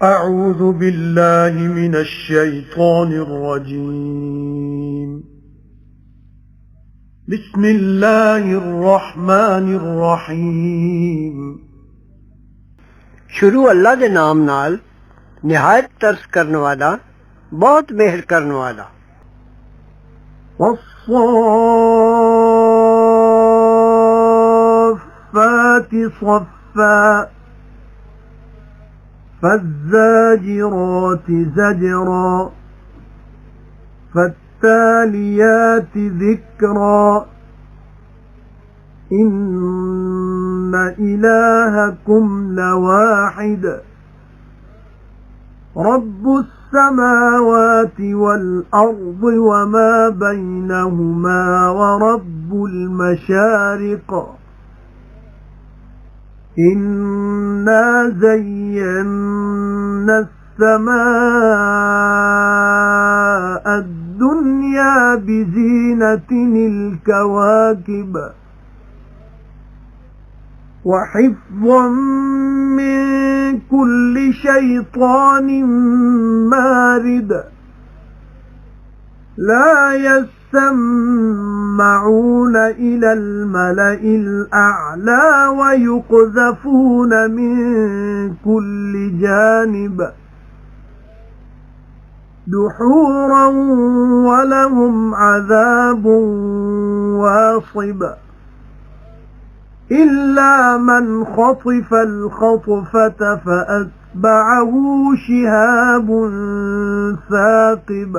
أعوذ بالله من الشيطان الرجيم بسم الله الرحمن الرحيم شروع اللہ دے نام نال نہایت ترس کرنے والا بہت مہر کرنے والا والصافات صفا فالزاجرات زجرا فالتاليات ذكرا إن إلهكم لواحد رب السماوات والأرض وما بينهما ورب المشارق إنا زينا السماء الدنيا بزينة الكواكب وحفظا من كل شيطان مارد لا يسمعون إلى الملأ الأعلى ويقذفون من كل جانب دحورا ولهم عذاب واصب إلا من خطف الخطفة فأتبعه شهاب ثاقب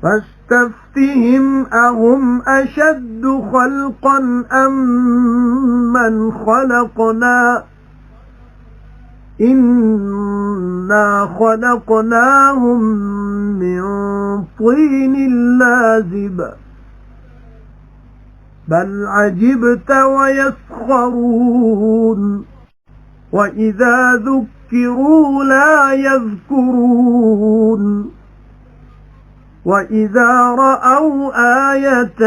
فاستفتهم أهم أشد خلقا أم من خلقنا إنا خلقناهم من طين لازب بل عجبت ويسخرون وإذا ذكروا لا يذكرون وإذا رأوا آية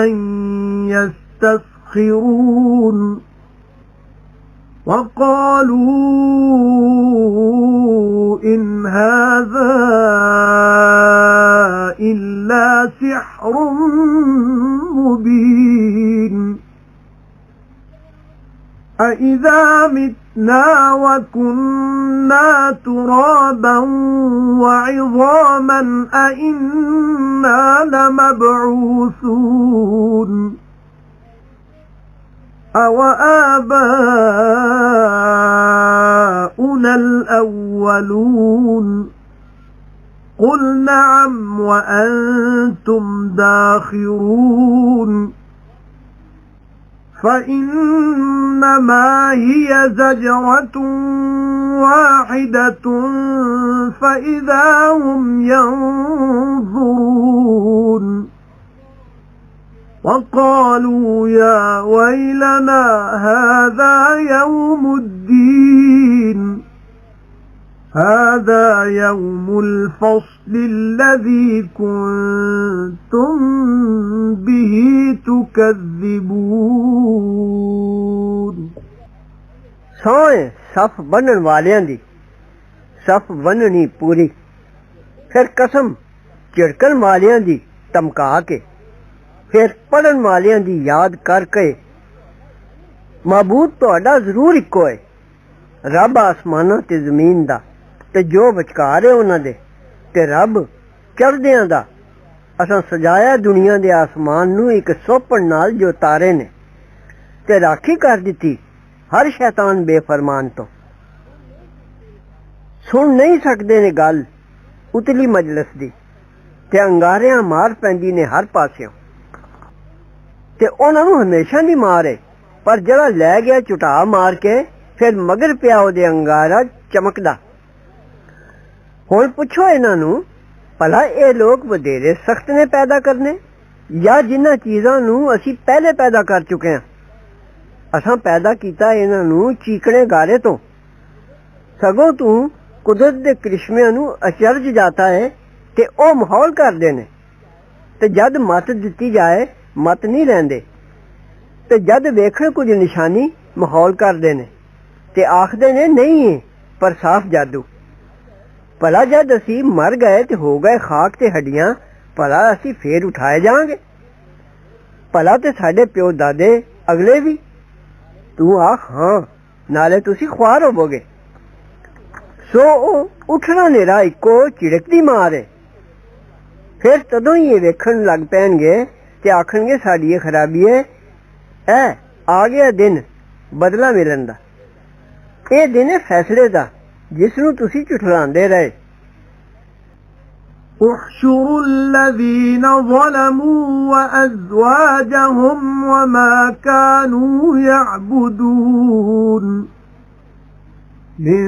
يستسخرون وقالوا إن هذا إلا سحر مبين أإذا متنا وكنا ترابا وعظاما أإنا لمبعوثون أوآباؤنا الأولون قل نعم وأنتم داخرون فإنما هي زجرة واحدة فإذا هم ينظرون وقالوا يا ويلنا هذا يوم الدين هذا يوم الفصل الذي كنتم به تكذبون سوئے صف بنن والیاں دی صف بننی پوری پھر قسم چڑکن والیاں دی تمکا کے پھر پڑھن والیاں دی یاد کر کے معبود تہاڈا ضرور اکو ہے رب آسماناں تے زمین دا تے جو وچکار ہے انہاں دے تے رب چڑھدیاں دا اساں سجایا دنیا دے آسمان نو ایک سوپن نال جو تارے نے تے راکھی کر دتی ہر شیطان بے فرمان تو سن نہیں سکدے نے گل اتلی مجلس دی تے انگاریاں مار پیندی نے ہر پاسیوں تے انہاں نو ہمیشہ دی مار ہے پر جڑا لے گیا چٹا مار کے پھر مگر پیا دے انگارا چمکدا ہن پوچھو انہاں نو بھلا اے لوگ ودیرے سخت نے پیدا کرنے یا جنہاں چیزاں نو اسی پہلے پیدا کر چکے ہیں اساں پیدا کیتا انہاں نو چیکنے گارے تو سگوں تو قدرت دے کرشمیاں نو اچرج جاتا ہے تے او ماحول کر دینے تے جد مت دتی جائے مت نہیں لیندے تے جد ویکھن کچھ نشانی ماحول کر دینے تے آکھدے نے نہیں पर साफ जादू। भला जद असी मर गए ते हो गए खाक ते हड्डियां, भला असी फेर उठाए जांगे? भला ते साडे प्यो दादे अगले भी? तू आख हाँ, नाले तुसी ख्वार होवोगे। सो उठना नेरा इक्को झिड़क दी मार है। फिर तदों ही वेखण लग पैणगे ते आखणगे साडी खराबी है, ऐ आ गया दिन बदला मिलन दा। ਇਹ दिन है फैसले दा जिसनू तुसी झुठलांदे रहे। احشروا الذين ظلموا وأزواجهم وما كانوا يعبدون من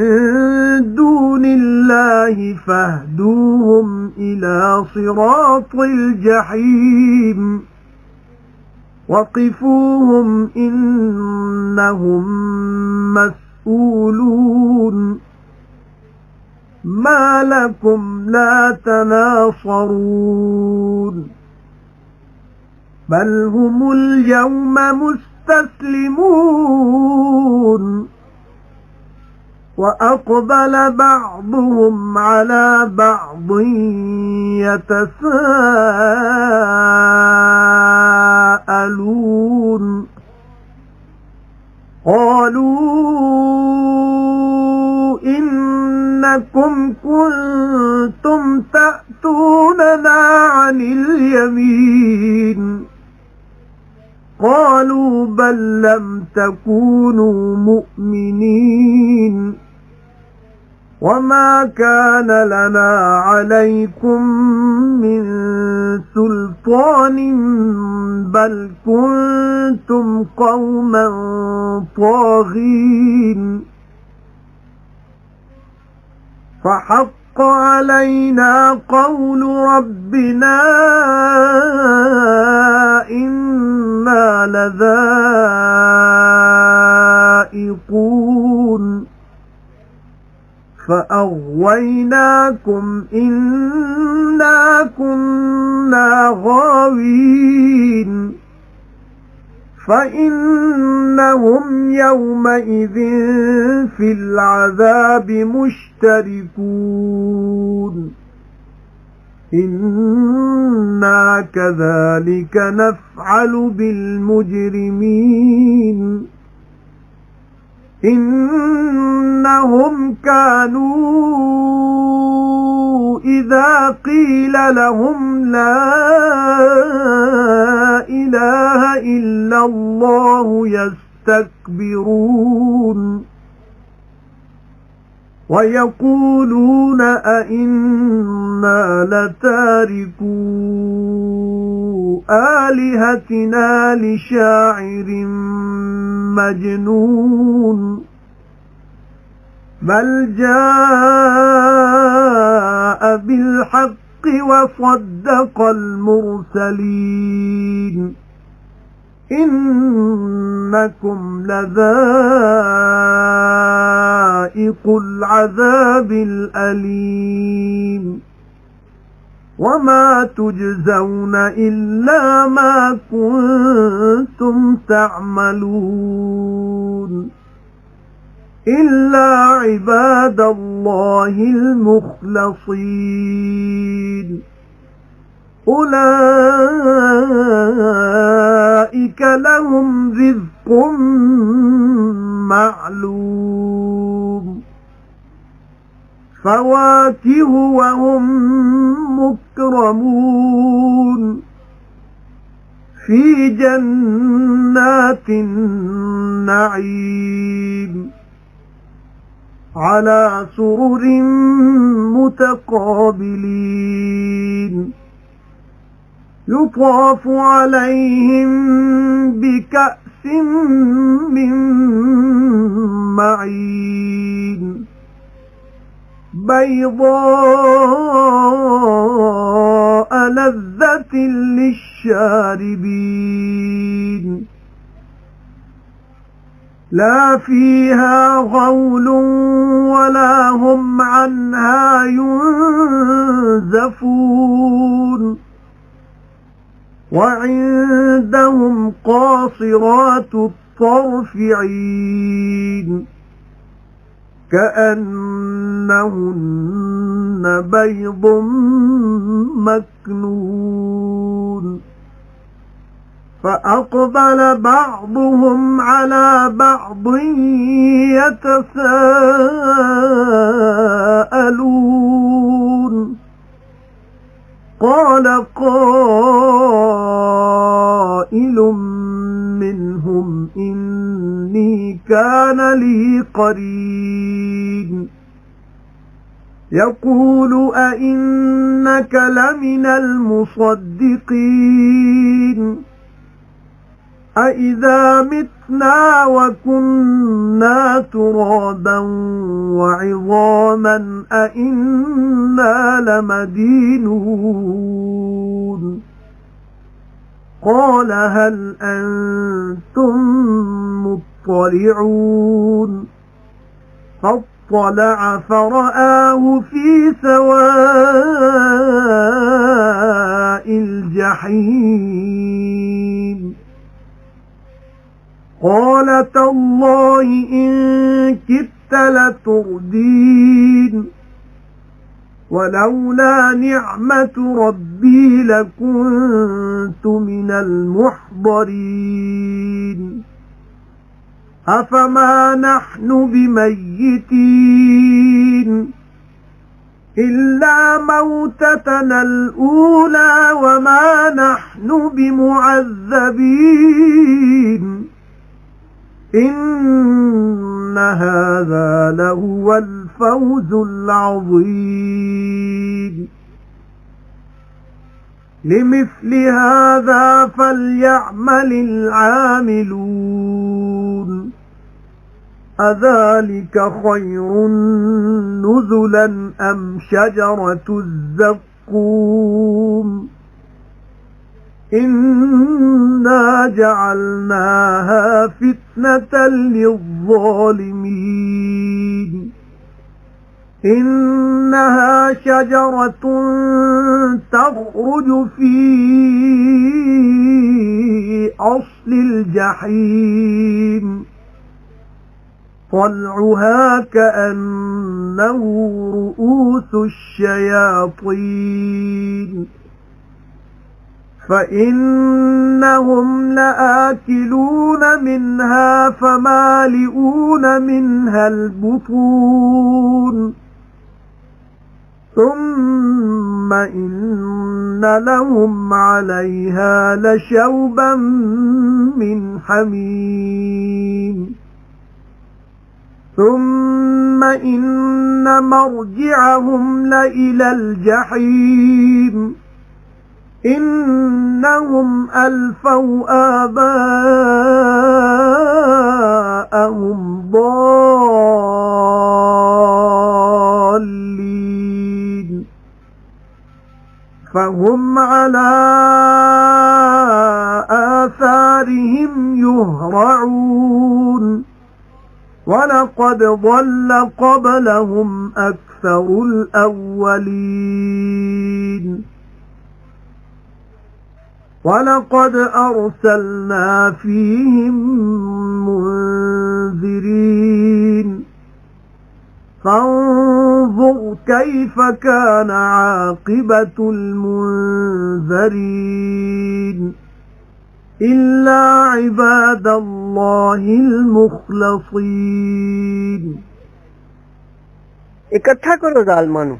دون الله فاهدوهم إلى صراط الجحيم وقفوهم إنهم مسؤولون ما لكم لا تناصرون بل هم اليوم مستسلمون وأقبل بعضهم على بعض يتساءلون قالوا إنكم كنتم تأتوننا عن اليمين قالوا بل لم تكونوا مؤمنين وما كان لنا عليكم من سلطان بل كنتم قوما طاغين فحق علينا قول ربنا إنا لذائقون فأغويناكم إنا كنا غاوين فإنهم يومئذ في العذاب مشتركون إنا كذلك نفعل بالمجرمين إنهم كانوا إذا قيل لهم لا إله إلا الله يستكبرون ويقولون أئنا لتاركو آلهتنا لشاعر مجنون بل جاء بالحق وصدق المرسلين إنكم لذائق العذاب الأليم وما تجزون إلا ما كنتم تعملون إلا عباد الله المخلصين أولئك لهم رزق معلوم فواكه وهم مكرمون في جنات النعيم على سرر متقابلين يطاف عليهم بكأس من معين بيضاء لذة للشاربين لا فيها غول ولا هم عنها ينزفون وعندهم قاصرات الطرف عين كأنهن بيض مكنون فأقبل بعضهم على بعض يتساءلون قال قائل منهم إني كان لي قرين يقول أئنك لمن المصدقين أإذا متنا وكنا ترابا وعظاما أئنا لمدينون قال هل أنتم مطلعون فاطلع فرآه في سواء الجحيم قال تالله إن كدت لتردين ولولا نعمة ربي لكنت من المحضرين أفما نحن بميتين إلا موتتنا الأولى وما نحن بمعذبين إن هذا لهو الفوز العظيم لمثل هذا فليعمل العاملون أذلك خير نزلا أم شجرة الزقوم إنا جعلناها فتنة للظالمين إنها شجرة تخرج في أصل الجحيم طلعها كأنه رؤوس الشياطين فإنهم لآكلون منها فمالئون منها البطون ثم إن لهم عليها لشوبا من حميم ثم إن مرجعهم لإلى الجحيم إنهم ألفوا آباءهم ضالين فهم على آثارهم يهرعون ولقد ضل قبلهم أكثر الأولين ولقد أرسلنا فيهم منذرين فانظر كيف كان عاقبة المنذرين إلا عباد الله المخلصين ਇਕੱਠਾ ਕਰੋ ਜ਼ਾਲਮਾਂ ਨੂੰ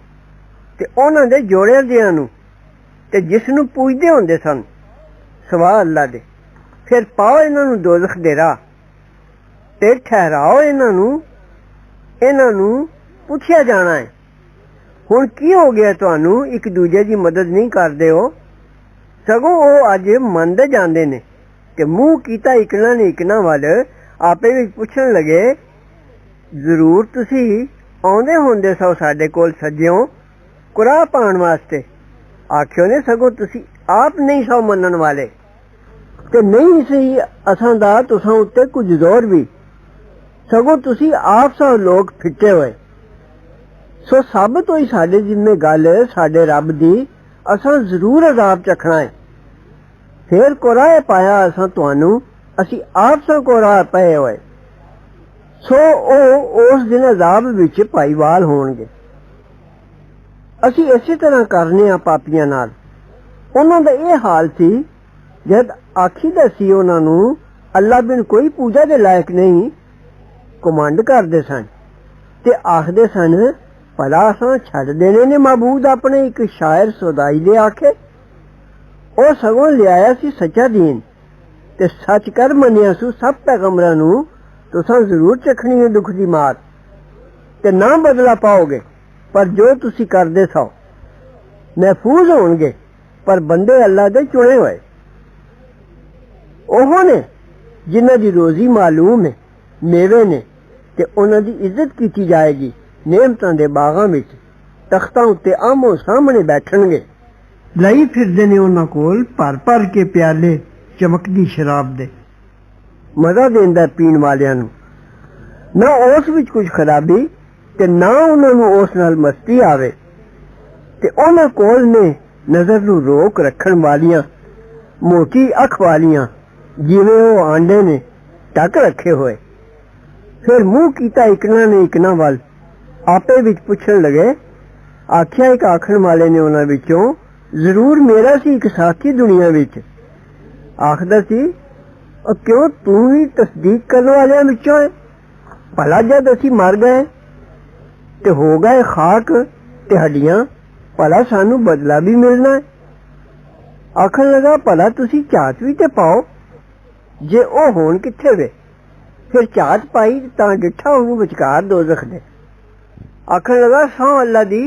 ਤੇ ਉਹਨਾਂ ਦੇ ਜੋੜਿਆਂ ਦਿਆਂ ਨੂੰ ਤੇ ਜਿਸ ਨੂੰ ਪੂਜਦੇ ਹੁੰਦੇ ਸਨ ਸਵਾ ਅੱਲਾ ਦੇ ਫਿਰ ਪਾਓ ਇਹਨਾਂ ਨੂੰ ਦੋਜ਼ਖ ਦੇ ਰਾਹ ਤੇ ਠਹਿਰਾਓ ਇਹਨਾਂ ਨੂੰ ਪੁੱਛਿਆ ਜਾਣਾ ਹੈ ਹੁਣ ਕੀ ਹੋ ਗਿਆ ਤੁਹਾਨੂੰ ਇੱਕ ਦੂਜੇ ਦੀ ਮਦਦ ਨਹੀਂ ਕਰਦੇ ਹੋ ਸਗੋਂ ਉਹ ਅੱਜ ਮੰਨਦੇ ਜਾਂਦੇ ਨੇ ਤੇ ਮੂੰਹ ਕੀਤਾ ਇਕਣਾ ਨੇ ਇਕਣਾ ਵੱਲ ਆਪੇ ਵਿੱਚ ਪੁੱਛਣ ਲੱਗੇ ਜ਼ਰੂਰ ਤੁਸੀਂ ਆਉਂਦੇ ਹੁੰਦੇ ਸੋ ਸਾਡੇ ਕੋਲ ਸੱਜਿਓ ਕੁਰਾਹ ਪਾਉਣ ਵਾਸਤੇ ਆਖਿਓ ਨੇ ਸਗੋਂ ਤੁਸੀਂ ਆਪ ਨਹੀਂ ਸੋ ਮੰਨਣ ਵਾਲੇ ਤੇ ਨਹੀਂ ਸਹੀ ਅਸਾਂ ਦਾ ਤੁਸਾਂ ਉੱਤੇ ਕੁਝ ਜ਼ੋਰ ਵੀ ਸਗੋਂ ਤੁਸੀਂ ਆਪ ਸੋ ਲੋਕ ਫਿੱਟੇ ਹੋਏ ਸੋ ਸਾਬਤ ਹੋਈ ਸਾਡੇ ਜਿੰਨੇ ਗੱਲ ਸਾਡੇ ਰੱਬ ਦੀ ਅਸਾਂ ਜ਼ਰੂਰ ਅਜ਼ਾਬ ਚੱਖਣਾ ਹੈ ਫਿਰ ਕੁਰਾਹ ਪਾਇਆ ਅਸਾਂ ਤੁਹਾਨੂੰ ਅਸੀਂ ਆਪ ਸੋ ਕੁਰਾਹ ਪਏ ਹੋਏ सो उस दिन अजाब विच भाईवाल होणगे। असी इसे तरह करने आ पापियां नाल। उन्हां दा ये हाल सी जद आखीदा सी उन्हां नूं अल्लाह बिन कोई पूजा दे लायक नहीं, कमांड करदे सन ते आखदे सन भला असां छड्ड देने ने माबूद अपने एक शायर सौदाई दे आखे। ओ सगों लियाया सी सच्चा दीन ते सच कर मन्निया सू सब पैगंबरां नूं तुसां जरूर चखनी है दुख दी मार ते ना बदला पाओगे, पर जो तुसी करदे सो महफूज होणगे, पर बंदे अल्लाह दे चुने होए। ओह ने जिन्हां दी रोजी मालूम है, मेवे ने ते उन्हां दी इज्जत कीती जाएगी नेमतां दे बागां विच, तख्तां उत्ते आमो सामने बैठणगे। लई फिरदे ने उन्हां कोल भर भर के प्याले चमकदी शराब दे। मजा देंदा पीण वालियां नूं। ना उस विच कुछ खराबी ते ना उन्हां नूं उस नाल मस्ती आवे ते उन्हां कोल ने नजर नूं रोक रखण वालियां मोटी अख वालियां जिवें ओह आंडे ने टक रखे होए। फिर मुंह कीता इकना ने इकना वल, आपे विच पुछण लगे। आखिया एक आखण वाले ने उन्हां विचों, जरूर मेरा सी एक साथी दुनिया विच। आखदा सी, क्यों तू ही तस्दीक करने वालियां विचों है? भला जद असी मर गए ते हो गए खाक ते हड्डियां, भला सानू बदला भी मिलना है? आखन लगा, भला तुसी झात भी ते पाओ, जे ओ होण किथे वे? फिर झात पाई तां डिठा ओनू विचकार दोज़ख दे। आखन लगा, सौ अल्लाह दी,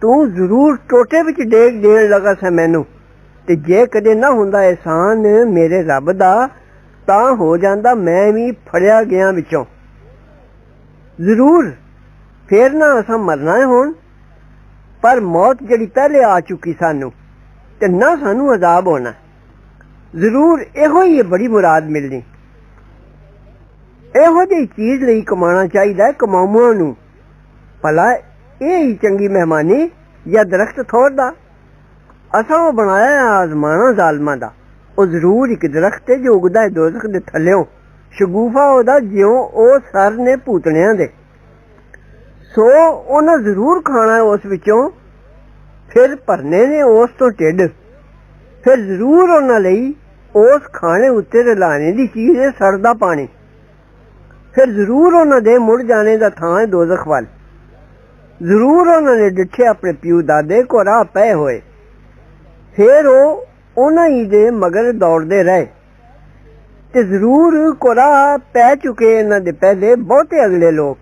तू जरूर टोटे विच डेग देण लगा सा मैनू, ते जे कदे ना हुंदा एहसान मेरे रब दा तां हो जांदा मैं भी फड़िया गया विचों। जरूर फिर ना असां मरना है हुण, पर मौत जड़ी पहले आ चुकी सानू ते ना सानू अजाब होना। जरूर इहो ही बड़ी मुराद मिलनी। इहो जी चीज लई कमाना चाहिदा है कमाऊआं नू। भला एह ही चंगी मेहमानी या दरख्त थोड़ दा? असां ओह बनाया है आजमाना जालमां दा। ओह जरूर एक दरख्त है जो उगदा है दोज़ख दे थल्लेओं, शगूफा ओहदा ज्यों ओह सर ने भूतणियां दे। सो उन्हां जरूर खाना है उस विचों, फिर भरने ने उस तो ढिड। फिर जरूर उन्हां लई उस खाने उत्ते रलाने दी चीज है सड़दा पानी। फिर जरूर उन्हां दे मुड़ जाने दा थां है दोज़ख वल। जरूर उन्हां ने डिठे अपने प्यू दादे को राह पए होए, फिर ओह उन्हां ही दे मगर दौड़दे रहे ते जरूर कोराह पै चुके इन्हां दे पहले बहुते अगले लोग,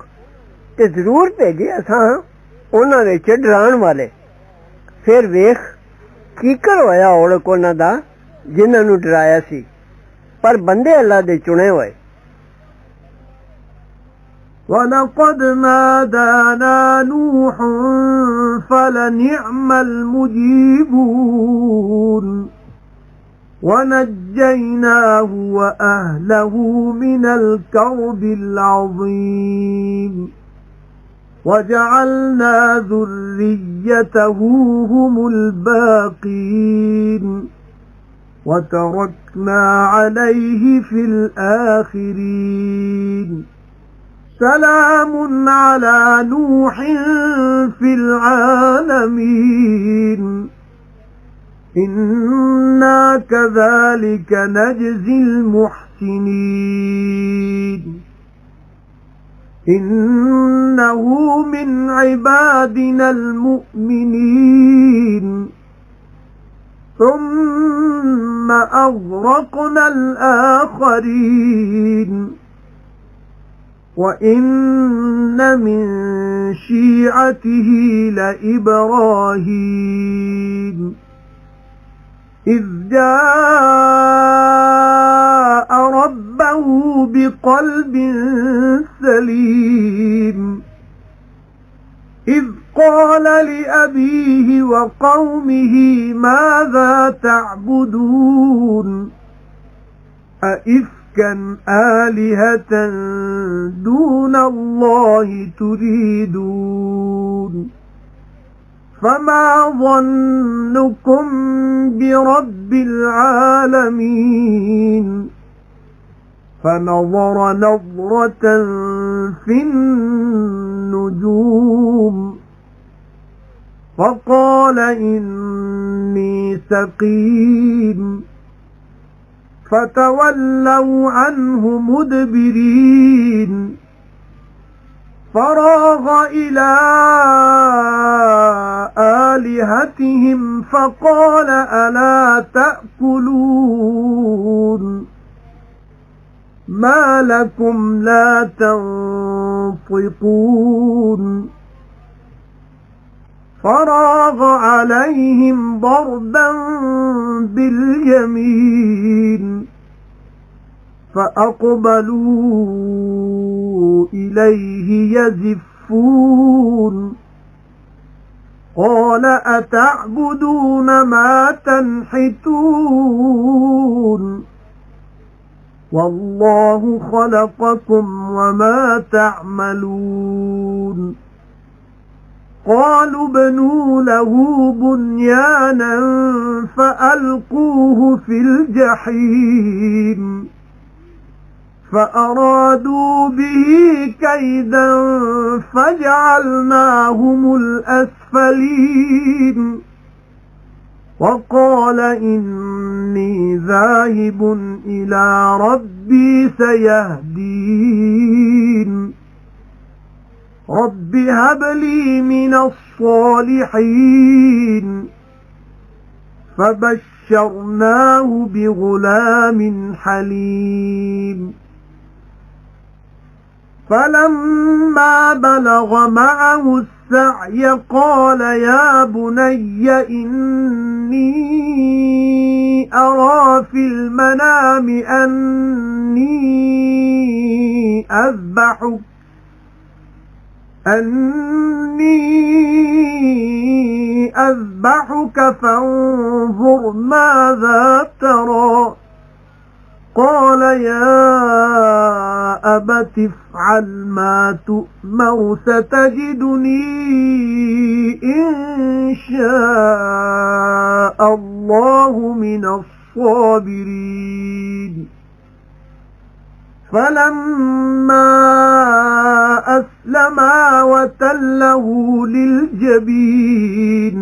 ते जरूर भेजे असां उन्हां विच डराण वाले। फिर वेख कीकर होया औड़क उन्हां दा जिन्हां नूं डराया सी, पर बंदे अल्लाह दे चुने होए। وَلَقَدْ نَادَانَا نُوحٌ فَلَنِعْمَ الْمُجِيبُونَ وَنَجَّيْنَاهُ وَأَهْلَهُ مِنَ الْكَرْبِ الْعَظِيمِ وَجَعَلْنَا ذُرِّيَّتَهُ هُمُ الْبَاقِينَ وَتَرَكْنَا عَلَيْهِ فِي الْآخِرِينَ سلام على نوح في العالمين إنا كذلك نجزي المحسنين إنه من عبادنا المؤمنين ثم أغرقنا الآخرين وَإِنَّ مِن شِيعَتِهِ لَإِبْرَاهِيمَ إِذْ جَاءَ رَبَّهُ بِقَلْبٍ سَلِيمٍ إِذْ قَالَ لِأَبِيهِ وَقَوْمِهِ مَاذَا تَعْبُدُونَ أَئِفْكًا آلِهَةً دُونَ اللَّهِ تُرِيدُونَ فَمَا ظَنُّكُمْ بِرَبِّ الْعَالَمِينَ فنظر نظرة في النجوم فقال إني سقيم فتولوا عنه مدبرين فراغ إلى آلهتهم فقال ألا تأكلون ما لكم لا تنطقون فراغ عليهم ضربا باليمين فأقبلوا إليه يزفون قال أتعبدون ما تنحتون والله خلقكم وما تعملون قالوا ابنوا له بنيانا فألقوه في الجحيم فأرادوا به كيدا فجعلناهم الأسفلين وقال إني ذاهب إلى ربي سيهدين رب هب لي من الصالحين فبشرناه بغلام حليم فلما بلغ معه السعي قال يا بني إني أرى في المنام أني أذبحك فانظر ماذا ترى قال يا أبت افعل ما تؤمر ستجدني إن شاء الله من الصابرين فلما أسلما وتله للجبين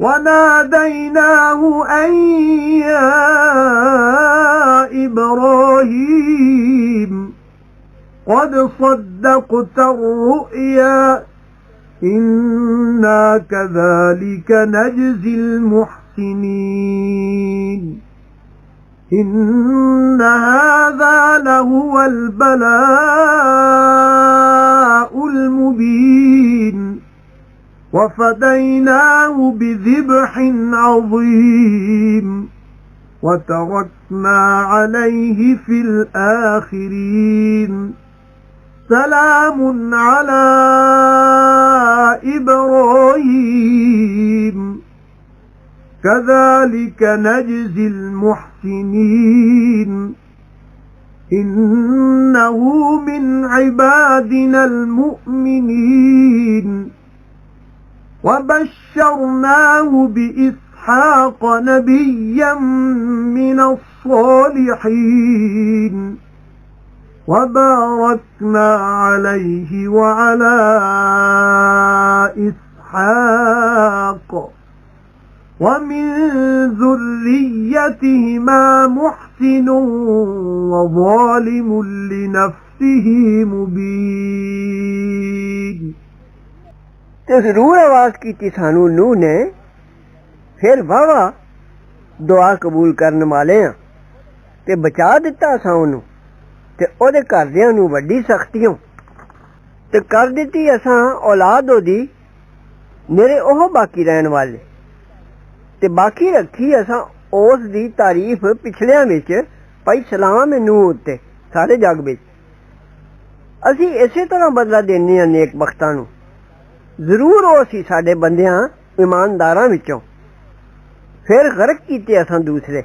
وناديناه أن يا إبراهيم قد صدقت الرؤيا إنا كذلك نجزي المحسنين إن هذا لهو البلاء المبين وفديناه بذبح عظيم وتركنا عليه في الآخرين سلام على إبراهيم كذلك نجزي المحسنين إنه من عبادنا المؤمنين وبشرناه بإسحاق نبيا من الصالحين وباركنا عليه وعلى إسحاق ومن ذريتهما محسن وظالم لنفسه مبين ਤੇ ਜ਼ਰੂਰ ਆਵਾਜ਼ ਕੀਤੀ ਸਾਨੂੰ ਨੂਹ ਨੇ ਫਿਰ ਵਾਵਾ ਦੁਆ ਕਬੂਲ ਕਰਨ ਵਾਲੇ ਆ ਤੇ ਬਚਾ ਦਿੱਤਾ ਅਸਾਂ ਉਹਨੂੰ ਤੇ ਉਹਦੇ ਘਰਦਿਆਂ ਨੂੰ ਵੱਡੀ ਸਖਤੀਆਂ ਤੇ ਕਰ ਦਿੱਤੀ ਅਸਾਂ ਔਲਾਦ ਉਹਦੀ ਮੇਰੇ ਉਹ ਬਾਕੀ ਰਹਿਣ ਵਾਲੇ ਤੇ ਬਾਕੀ ਰੱਖੀ ਅਸਾਂ ਉਸ ਦੀ ਤਾਰੀਫ ਪਿਛਲਿਆਂ ਵਿੱਚ ਭਾਈ ਸਲਾਮ ਨੂਹ ਉੱਤੇ ਸਾਰੇ ਜੱਗ ਵਿੱਚ ਅਸੀਂ ਇਸੇ ਤਰ੍ਹਾਂ ਬਦਲਾ ਦੇਣੇ ਆ ਨੇਕ ਬਖਤਾਂ ਨੂੰ ਜ਼ਰੂਰ ਉਹ ਸੀ ਸਾਡੇ ਬੰਦਿਆਂ ਇਮਾਨਦਾਰਾਂ ਵਿੱਚੋਂ ਫਿਰ ਗਰਕ ਕੀਤੇ ਅਸਾਂ ਦੂਸਰੇ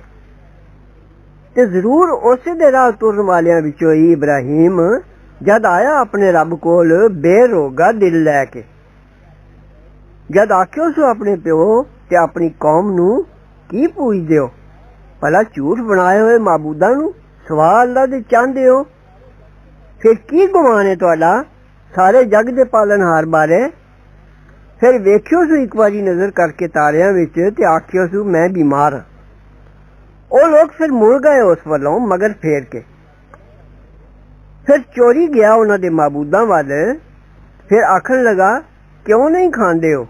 ਤੇ ਜ਼ਰੂਰ ਉਸੇ ਦੇ ਰਾਹ ਤੁਰਨ ਵਾਲਿਆਂ ਵਿੱਚੋਂ ਹੀ ਇਬਰਾਹੀਮ ਜਦ ਆਇਆ ਆਪਣੇ ਰੱਬ ਕੋਲ ਬੇਰੋਗਾ ਦਿਲ ਲੈ ਕੇ ਜਦ ਆਖਿਓ ਸੋ ਆਪਣੇ ਪਿਓ ਤੇ ਆਪਣੀ ਕੌਮ ਨੂੰ ਕੀ ਪੁੱਛਦੇ ਹੋ ਭਲਾ ਝੂਠ ਬਣਾਏ ਹੋਏ ਮਾਬੂਦਾਂ ਨੂੰ सवाल अल्लाह दे चाहंदे हो फिर की गुमान है तुहाडा सारे जग दे पालनहार बारे। फिर वेखियो सू एक बारी नजर करके तारियां विच ते आखियो सू मैं बीमार हां। ओ लोग फिर मुड़ गए उस वल्लों मगर फेर के। फिर चोरी गया उन्हां दे माबूदां वल। फिर आखन लगा क्यों नहीं खांदे हो।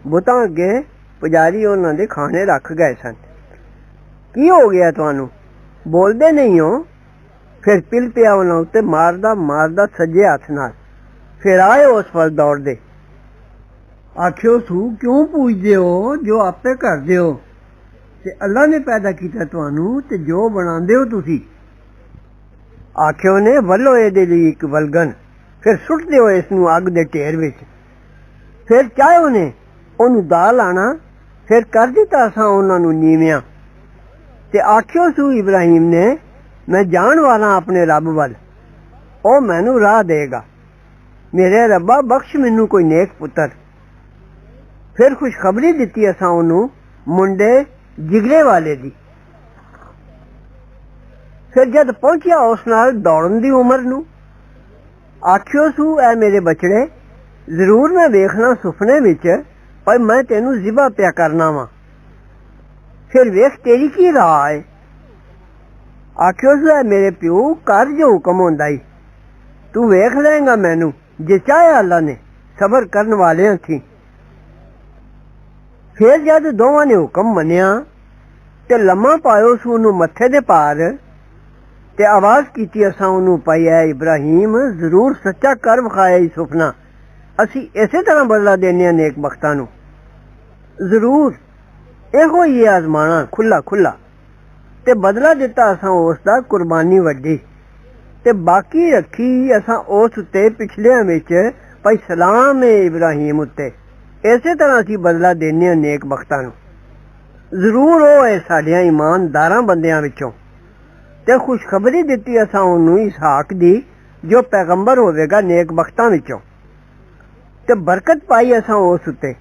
बुतां अगे पुजारी उन्हां दे खाने रख गए सन। की हो गया तुहानू बोलदे नहीं हो। फिर पिल पिया उन्हां उत्ते मारदा मारदा सज्जे हथ नाल। फिर आए उस वल दौड़दे। आखियो सू क्यों पूजदे हो जो आपे करदे हो ते अल्लाह ने पैदा कीता तुहानू ते जो बनांदे हो तुसी। आखियो ने वल्लो एदे लई इक वलगन फिर सुट दिओ इसनू अग दे ढेर विच। फिर चाहे ने ओनू दाल आना फिर कर दिता असां उन्हां नू नीवियां ते आखियो सू इब्राहिम ने मैं जान वाला अपने रब वल ओ मैनू राह देगा। मेरे रब्बा बख्श मैनू कोई नेक पुत्र। फिर खुशखबरी दिती असां ओनू मुंडे जिगरे वाले दी। फिर जद पहुंचिया उस नाल दौड़न दी उमर नू आखियो सू ऐ मेरे बछड़े जरूर मैं वेखना सुपने विच पर मैं तेनू जिबा पिया करना वा। फिर वेख तेरी की राह है। आखियो सू ऐ मेरे प्यो कर जो हुक्म होंदा ही तू वेख लेगा मैनू जे चाहे अल्लाह ने सबर करन वाले थी। फिर जद दोवां ने हुक्म मन्निया ते लम्मा पायो सू ओनू मत्थे दे पार ते आवाज कीती असां ओनू पाई ऐ इब्राहिम जरूर सच्चा कर विखाया ही सुपना असी इसे तरह बदला देने नेक बख्तां नू। जरूर एहो ही आजमाना खुला खुला ते बदला दिता असां उसदा कुर्बानी वड्डी ते बाकी रखी असां उस उत्ते पिछलियां विच भाई सलाम है इब्राहिम उत्ते। इसे तरह असी बदला देने नेक बख्तां नू। जरूर ओ है साडियां ईमानदारां बंदियां विचों ते खुशखबरी दिती असां ओनू इसहाक दी जो पैगंबर होवेगा नेक बख्तां विचों ते बरकत पाई असां उस उत्ते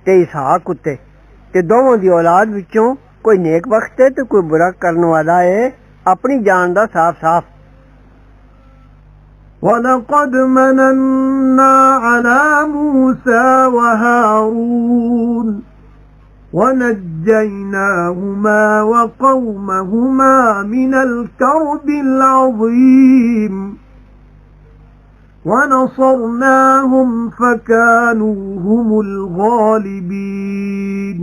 ते इसहाक उत्ते ते दोवां दी औलाद विचों कोई नेक बख्त है ते कोई बुरा करने वाला है अपनी जान दा साफ साफ। وَلَقَدْ مَنَنَّا عَلَى مُوسَى وَهَارُونَ وَنَجَّيْنَاهُمَا وَقَوْمَهُمَا مِنَ الْكَرْبِ الْعَظِيمِ وَنَصَرْنَاهُمْ فَكَانُوا هُمُ الْغَالِبِينَ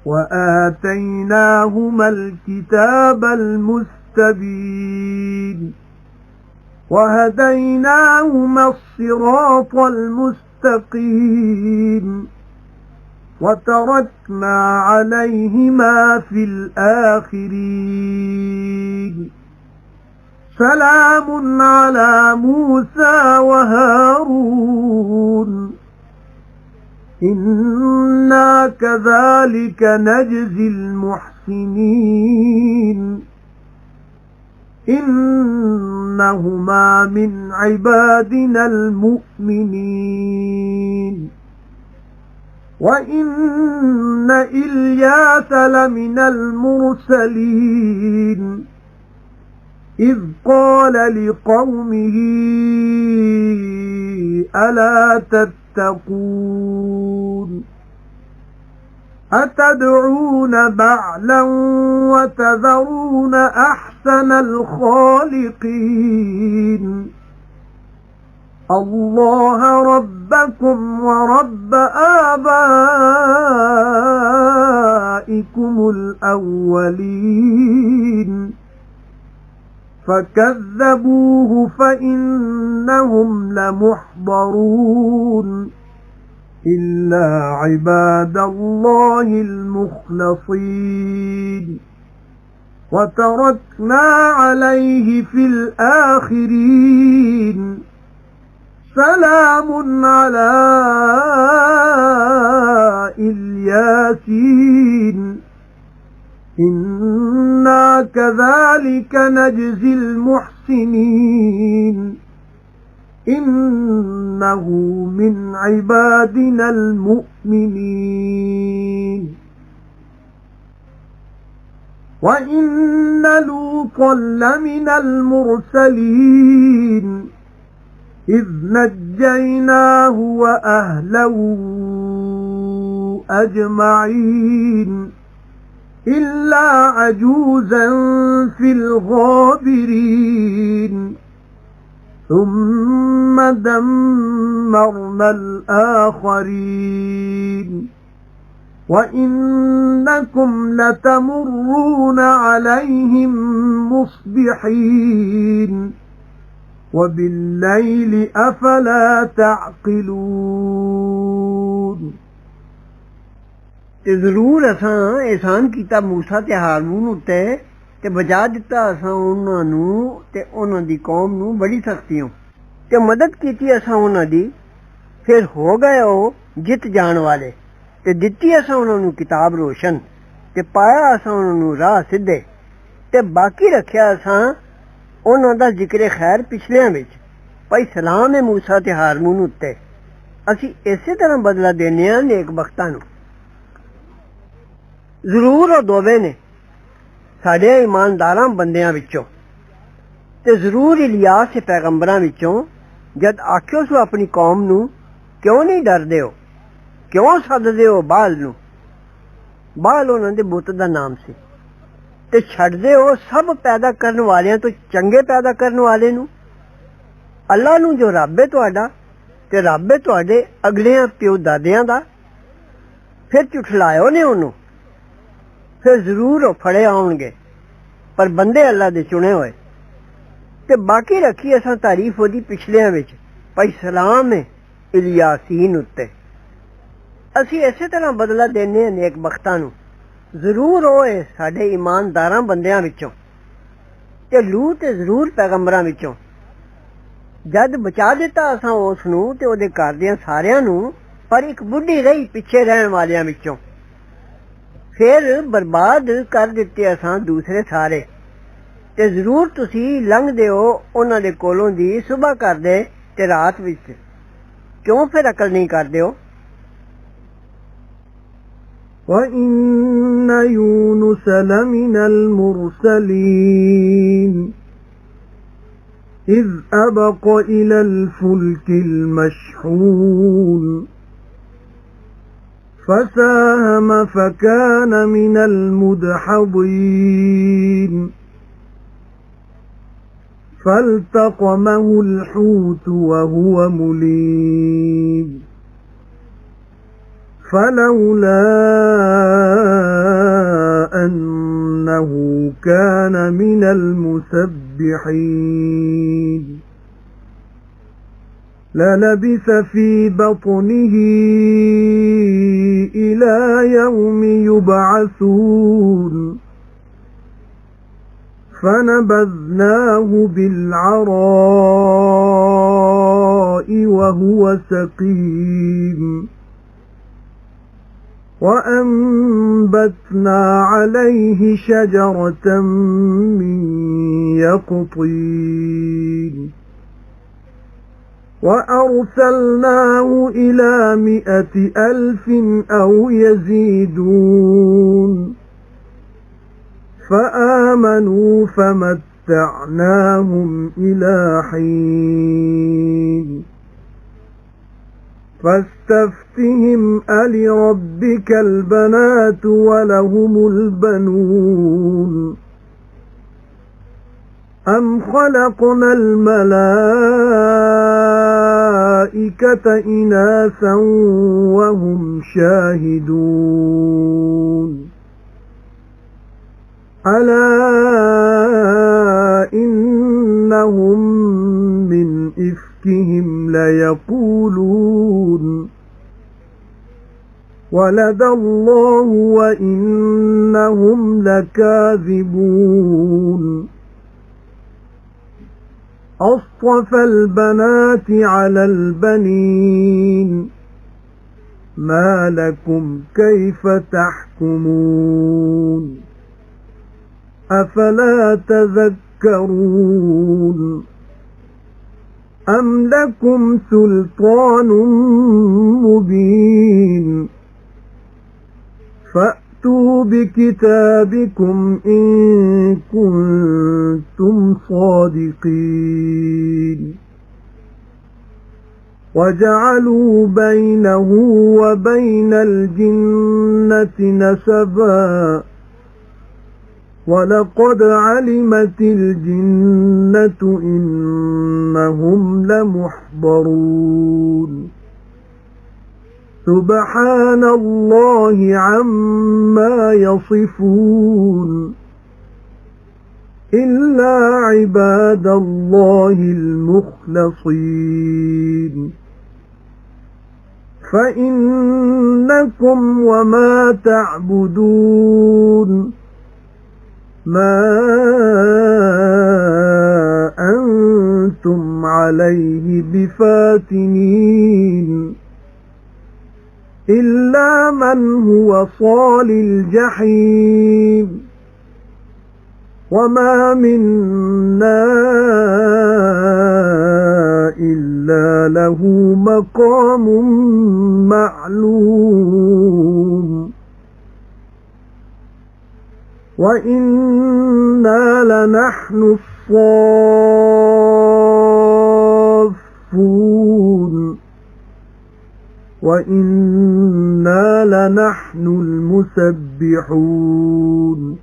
وَآتَيْنَاهُمَا الْكِتَابَ الْمُسْتَبِينَ وَهَدَيْنَاهُمَا الصِّرَاطَ الْمُسْتَقِيمَ وَتَرَكْنَا عَلَيْهِمَا فِي الْآخِرِينَ سَلَامٌ عَلَى مُوسَى وَهَارُونَ إِنَّا كَذَلِكَ نَجْزِي الْمُحْسِنِينَ إِنَّهُمَا مِنْ عِبَادِنَا الْمُؤْمِنِينَ وَإِنَّ إِلْيَاسَ لَمِنَ الْمُرْسَلِينَ إِذْ قَالَ لِقَوْمِهِ أَلَا تَتَّقُونَ أَتَدْعُونَ بَعْلًا وَتَذَرُونَ أَحْسَنَ الْخَالِقِينَ اللَّهَ رَبَّكُمْ وَرَبَّ آبَائِكُمُ الْأَوَّلِينَ فَكَذَّبُوهُ فَإِنَّهُمْ لَمُحْضَرُونَ إِلَّا عِبَادَ اللَّهِ الْمُخْلَصِينَ وَتَرَكْنَا عَلَيْهِ فِي الْآخِرِينَ سَلَامٌ عَلَى الْيَاسِينَ إِنَّا كَذَلِكَ نَجْزِي الْمُحْسِنِينَ إِنَّهُ مِنْ عِبَادِنَا الْمُؤْمِنِينَ وإن لوطا لمن المرسلين إذ نجيناه وأهله أجمعين إلا عجوزا في الغابرين ثم دمرنا الآخرين وإنكم لتمرون عليهم مصبحين وبالليل أفلا تعقلون ਤੇ ਜ਼ਰੂਰ ਅਸਾਂ ਇਹਸਾਨ ਕੀਤਾ ਮੂਸਾ ਤੇ ਹਾਰੂਨ ਉੱਤੇ ਤੇ ਬਚਾ ਦਿੱਤਾ ਅਸਾਂ ਉਹਨਾਂ ਨੂੰ ਤੇ ਉਹਨਾਂ ਦੀ ਕੌਮ ਨੂੰ ਬੜੀ ਸਖਤੀਓਂ ਤੇ ਮਦਦ ਕੀਤੀ ਅਸਾਂ ਉਹਨਾਂ ਦੀ ਫਿਰ ਹੋ ਗਏ ਉਹ ਜਿੱਤ ਜਾਣ ਵਾਲੇ ਤੇ ਦਿੱਤੀ ਅਸਾਂ ਉਹਨਾਂ ਨੂੰ ਕਿਤਾਬ ਰੋਸ਼ਨ ਤੇ ਪਾਇਆ ਅਸਾਂ ਉਹਨਾਂ ਨੂੰ ਰਾਹ ਸਿੱਧੇ ਤੇ ਬਾਕੀ ਰੱਖਿਆ ਅਸਾਂ ਉਹਨਾਂ ਦਾ ਜ਼ਿਕਰ ਖੈਰ ਪਿਛਲਿਆਂ ਵਿੱਚ ਭਾਈ ਸਲਾਮ ਹੈ ਮੂਸਾ ਤੇ ਹਾਰੂਨ ਉੱਤੇ ਅਸੀਂ ਇਸੇ ਤਰ੍ਹਾਂ ਬਦਲਾ ਦੇਣੇ ਆ ਨੇਕ ਬਖਤਾਂ ਨੂੰ ਜ਼ਰੂਰ ਉਹ ਦੋਵੇਂ ਨੇ ਸਾਡੇ ਇਮਾਨਦਾਰਾਂ ਬੰਦਿਆਂ ਵਿੱਚੋਂ ਤੇ ਜ਼ਰੂਰ ਇਲਿਆਸ ਦੇ ਪੈਗੰਬਰਾਂ ਵਿੱਚੋਂ ਜਦ ਆਖਿਓ ਸੋ ਆਪਣੀ ਕੌਮ ਨੂੰ ਕਿਉਂ ਨਹੀਂ ਡਰਦੇ ਹੋ ਕਿਉਂ ਸੱਦਦੇ ਹੋ ਬਾਲ ਨੂੰ ਬਾਲ ਉਹਨਾਂ ਦੇ ਬੁੱਤ ਦਾ ਨਾਮ ਸੀ ਤੇ ਛੱਡਦੇ ਹੋ ਸਭ ਪੈਦਾ ਕਰਨ ਵਾਲਿਆਂ ਤੋਂ ਚੰਗੇ ਪੈਦਾ ਕਰਨ ਵਾਲੇ ਨੂੰ ਅੱਲਾ ਨੂੰ ਜੋ ਰੱਬ ਹੈ ਤੁਹਾਡਾ ਤੇ ਰੱਬ ਹੈ ਤੁਹਾਡੇ ਅਗਲਿਆਂ ਪਿਓ ਦਾਦਿਆਂ ਦਾ ਫਿਰ ਝੁਠਲਾਇਓ ਨੇ ਉਹਨੂੰ ਫਿਰ ਜ਼ਰੂਰ ਉਹ ਫੜੇ ਆਉਣਗੇ ਪਰ ਬੰਦੇ ਅੱਲਾ ਦੇ ਚੁਣੇ ਹੋਏ ਤੇ ਬਾਕੀ ਰੱਖੀ ਅਸਾਂ ਤਾਰੀਫ ਉਹਦੀ ਪਿਛਲਿਆਂ ਵਿੱਚ ਭਾਈ ਸਲਾਮ ਹੈ ਇਲਿਆਸੀਨ ਉੱਤੇ ਅਸੀਂ ਇਸੇ ਤਰ੍ਹਾਂ ਬਦਲਾ ਦੇਣੇ ਹਾਂ ਨੇਕ ਬਖਤਾਂ ਨੂੰ ਜ਼ਰੂਰ ਉਹ ਹੈ ਸਾਡੇ ਇਮਾਨਦਾਰਾਂ ਬੰਦਿਆਂ ਵਿੱਚੋਂ ਤੇ ਲੂਤ ਜ਼ਰੂਰ ਪੈਗੰਬਰਾਂ ਵਿੱਚੋਂ ਜਦ ਬਚਾ ਦਿੱਤਾ ਅਸਾਂ ਉਸ ਨੂੰ ਤੇ ਉਹਦੇ ਘਰ ਦਿਆਂ ਸਾਰਿਆਂ ਨੂੰ ਪਰ ਇੱਕ ਬੁੱਢੀ ਰਹੀ ਪਿੱਛੇ ਰਹਿਣ ਵਾਲਿਆਂ ਵਿੱਚੋਂ ਫਿਰ ਬਰਬਾਦ ਕਰ ਦਿੱਤੇ ਅਸਾਂ ਦੂਸਰੇ ਸਾਰੇ ਤੇ ਜ਼ਰੂਰ ਤੁਸੀਂ ਲੰਘਦੇ ਹੋ ਉਹਨਾਂ ਦੇ ਕੋਲੋਂ ਦੀ ਸੁਬਹ ਕਰਦੇ ਤੇ ਰਾਤ ਵਿੱਚ ਕਿਉਂ ਫਿਰ ਅਕਲ ਨਹੀਂ ਕਰਦੇ ਹੋ وَإِنَّ يُونُسَ لَمِنَ الْمُرْسَلِينَ إِذْ أَبَقَ إِلَى الْفُلْكِ الْمَشْحُونِ فَسَاهَمَ فَكَانَ مِنَ الْمُدْحَضِينَ فَالْتَقَمَهُ الْحُوتُ وَهُوَ مُلِيمٌ فَلَوْلَا أَنَّهُ كَانَ مِنَ الْمُسَبِّحِينَ لَلَبِثَ فِي بَطْنِهِ إِلَى يَوْمِ يُبْعَثُونَ فَنَبَذْنَاهُ بِالْعَرَاءِ وَهُوَ سَقِيمٌ وَأَنبَتْنَا عَلَيْهِ شَجَرَةً مِّن يَقْطِينٍ وَأَرْسَلْنَاهُ إِلَى 100,000 أَوْ يَزِيدُونَ فَآمَنُوا فَمَتَّعْنَاهُمْ إِلَى حِينٍ فَاسْتَفْتِهِمْ أَلِرَبِّكَ الْبَنَاتُ وَلَهُمُ الْبَنُونَ أَمْ خَلَقْنَا الْمَلَائِكَةَ إِنَاثًا وَهُمْ شَاهِدُونَ أَلَا إِنَّهُمْ مِنْ إِفْكِهِمْ لَيَقُولُونَ وَلَدَ اللَّهُ وَإِنَّهُمْ لَكَاذِبُونَ أَصْطَفَى الْبَنَاتِ عَلَى الْبَنِينَ مَا لَكُمْ كَيْفَ تَحْكُمُونَ أَفَلَا تَذَكَّرُونَ أَمْ لَكُمْ سُلْطَانٌ مُبِينٌ فأتوا بكتابكم إن كنتم صادقين وجعلوا بينه وبين الجنة نسبا ولقد علمت الجنة إنهم لمحضرون سبحان الله عما يصفون إلا عباد الله المخلصين فإنكم وما تعبدون ما أنتم عليه بفاتنين إلا من هو صال الجحيم وما منا إلا له مقام معلوم وإنا لنحن الصافون وإنا لنحن المسبحون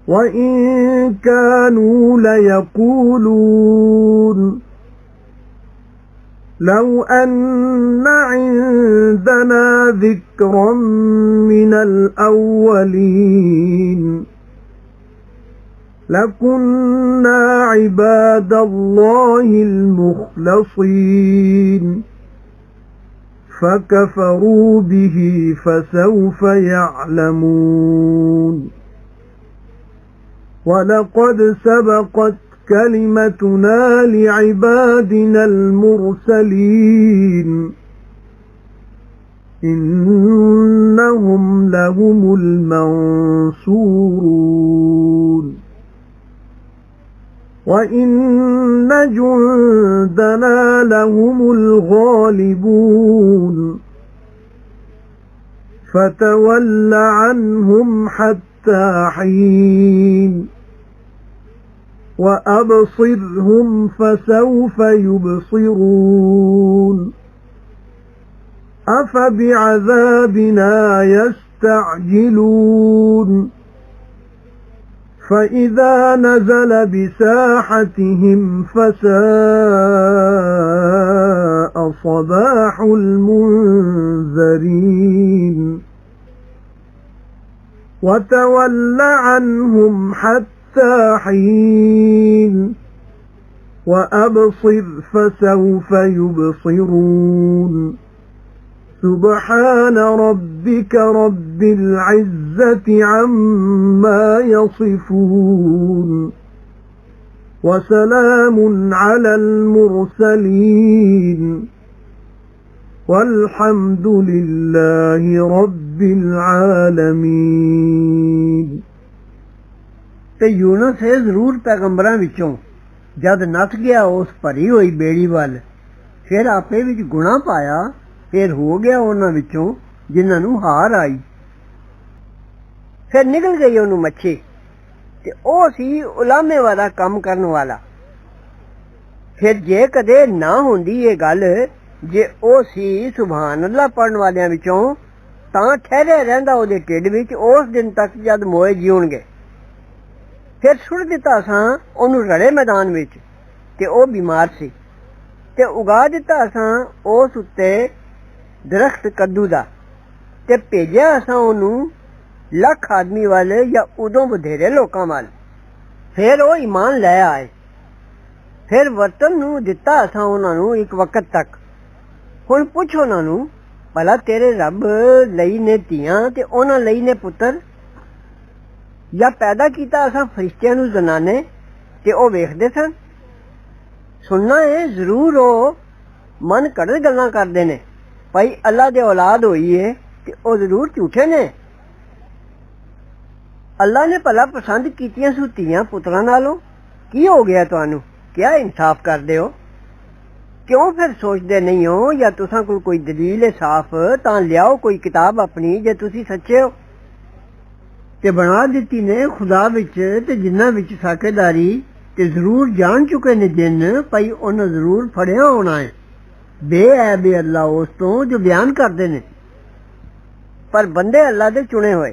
وإن كانوا ليقولون لو أن عندنا ذكرا من الأولين لكنا عباد الله المخلصين فكفروا به فسوف يعلمون ولقد سبقت كلمتنا لعبادنا المرسلين إنهم لهم المنصورون وإن جندنا لهم الغالبون فتول عنهم حتى حين وأبصرهم فسوف يبصرون أفبعذابنا يستعجلون فإذا نزل بساحتهم فساء صباح المنذرين وتول عنهم حتى حين وأبصر فسوف يبصرون سبحان ربك رب العزة عما يصفون وسلام على المرسلين والحمد لله رب العالمين ਤੇ ਯੂਨਸ ਇਹ ਜ਼ਰੂਰ ਪੈਗੰਬਰਾਂ ਵਿੱਚੋਂ ਜਦ ਨੱਠ ਗਿਆ ਉਸ ਭਰੀ ਹੋਈ ਬੇੜੀ ਵੱਲ ਫਿਰ ਆਪੇ ਵਿੱਚ ਗੁਨਾਹ ਪਾਇਆ ਫਿਰ ਹੋ ਗਿਆ ਉਹਨਾਂ ਵਿੱਚੋਂ ਜਿਨ੍ਹਾਂ ਨੂੰ ਹਾਰ ਆਈ ਫਿਰ ਨਿਕਲ ਗਈ ਉਹਨੂੰ ਮੱਛੀ ਤੇ ਉਹ ਸੀ ਉਲਾਮੇ ਵਾਲਾ ਕੰਮ ਕਰਨ ਵਾਲਾ ਫਿਰ ਜੇ ਕਦੇ ਨਾ ਹੁੰਦੀ ਇਹ ਗੱਲ ਜੇ ਉਹ ਸੀ ਸੁਭਾਨ ਅੱਲਾ ਪੜਨ ਵਾਲਿਆਂ ਵਿੱਚੋਂ ਤਾਂ ਠਹਿਰੇ ਰਹਿੰਦਾ ਉਹਦੇ ਢਿੱਡ ਵਿੱਚ ਉਸ ਦਿਨ ਤੱਕ ਜਦ ਮੋਏ ਜਿਉਣਗੇ ਫਿਰ ਸੁੱਟ ਦਿੱਤਾ ਸਾਂ ਉਹਨੂੰ ਰੜੇ ਮੈਦਾਨ ਵਿੱਚ ਤੇ ਉਹ ਬਿਮਾਰ ਸੀ ਤੇ ਉਗਾ ਦਿੱਤਾ ਸਾਂ ਉਸ ਉੱਤੇ ਦਰਖਤ ਕੱਦੂ ਦਾ ਤੇ ਭੇਜਿਆ ਅਸਾਂ ਉਹਨੂੰ ਲੱਖ ਆਦਮੀ ਵਾਲੇ ਜਾਂ ਉਦੋਂ ਵਧੇਰੇ ਲੋਕਾਂ ਵੱਲ ਫਿਰ ਉਹ ਈਮਾਨ ਲੈ ਆਏ ਫਿਰ ਵਰਤਨ ਨੂੰ ਦਿੱਤਾ ਅਸਾਂ ਉਹਨਾਂ ਨੂੰ ਇੱਕ ਵਕਤ ਤੱਕ ਹੁਣ ਪੁੱਛ ਉਹਨਾਂ ਨੂੰ ਭਲਾ ਤੇਰੇ ਰੱਬ ਲਈ ਨੇ ਧੀਆਂ ਤੇ ਉਹਨਾਂ ਲਈ ਨੇ ਪੁੱਤਰ ਜਾਂ ਪੈਦਾ ਕੀਤਾ ਅਸਾਂ ਫਰਿਸ਼ਤਿਆਂ ਨੂੰ ਜ਼ਨਾਨੇ ਤੇ ਉਹ ਵੇਖਦੇ ਸਨ ਸੁਣਨਾ ਹੈ ਜ਼ਰੂਰ ਉਹ ਮਨ ਘੜਤ ਗੱਲਾਂ ਕਰਦੇ ਨੇ ਭਾਈ ਅੱਲਾ ਦੇ ਔਲਾਦ ਹੋਈ ਹੈ ਤੇ ਉਹ ਜ਼ਰੂਰ ਝੂਠੇ ਨੇ ਅੱਲਾ ਨੇ ਭਲਾ ਪਸੰਦ ਕੀਤੀਆਂ ਸੂ ਧੀਆਂ ਪੁੱਤਰਾਂ ਨਾਲੋਂ ਕੀ ਹੋ ਗਿਆ ਤੁਹਾਨੂੰ ਕਿਆ ਇਨਸਾਫ ਕਰਦੇ ਹੋ क्यों फिर सोचदे नहीं हो या तुसां कोल कोई दलील है साफ तां लियाओ कोई किताब अपनी जे तुसी सच्चे हो। ते बना दित्ती ने खुदा विच ते जिन्ना विच साकेदारी ते जरूर जान चुके ने जिन भाई उन्हें जरूर फड़िया होना है। बेऐब अल्लाह उस तो जो बयान करते ने, पर बंदे अल्लाह दे चुने होए।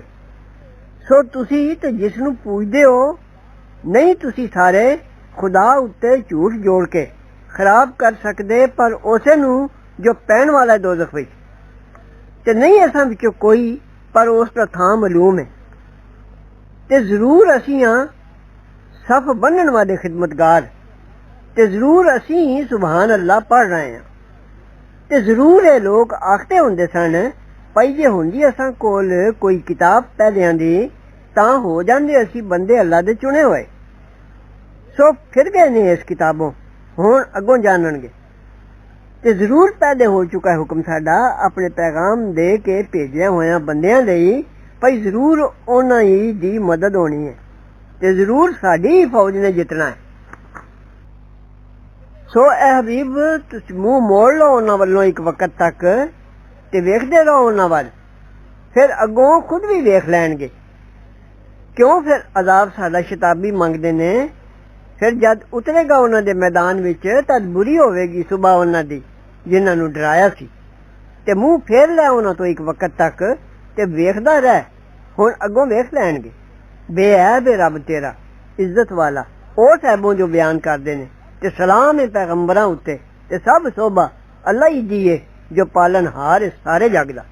सो तुसी ते जिसनू पूजदे हो नहीं तुसी सारे खुदा उत्ते झूठ जोड़ के खराब कर सकदे, पर उसे नू जो पैण वाला है दोज़ख विच ते नहीं असां विचों कोई, पर उसदा थां मालूम है। ते जरूर असीं हां सफ बन्नण वाले खिदमतगार, ते जरूर असीं सुभान अल्लाह पढ़ रहे हैं। ते जरूर ये लोग आखते हुंदे सन भाई जे हुंदी असां कोल कोई किताब पैलियां दी तां हो जांदे असीं बंदे अल्लाह दे चुने होए। सो फिर गए ने इस किताबों, हुण अगों जानणगे। ते जरूर पहले हो चुका है हुक्म साडा अपने पैगाम दे के भेजिया होया बंदियां लई, भाई जरूर उन्हां दी मदद होनी है ते जरूर साडी फौज ने जितना है। सो ए हबीब तुसी मुंह मोड़ लो उन्हां वल्लों एक वक्त तक ते वेखदे रहो उन्हां वल, फिर अगों खुद भी वेख लैणगे। क्यों फिर अजाब साडा शताबी मंगदे ने, फिर जद उतरेगा उन्हां दे मैदान विच तद बुरी होवेगी सुबह उन्हां दी जिन्हां नू डराया सी। ते मुंह फेर लै उन्हां तो एक वक्त तक ते वेखदा रह, हुण अगों वेख लैणगे। बेऐब है रब तेरा इज्जत वाला ओ साहबों जो बयान करदे ने, ते सलाम है पैगंबरां उत्ते, ते सब सोभा अल्लाह ही दी है जो पालनहार है सारे जग दा।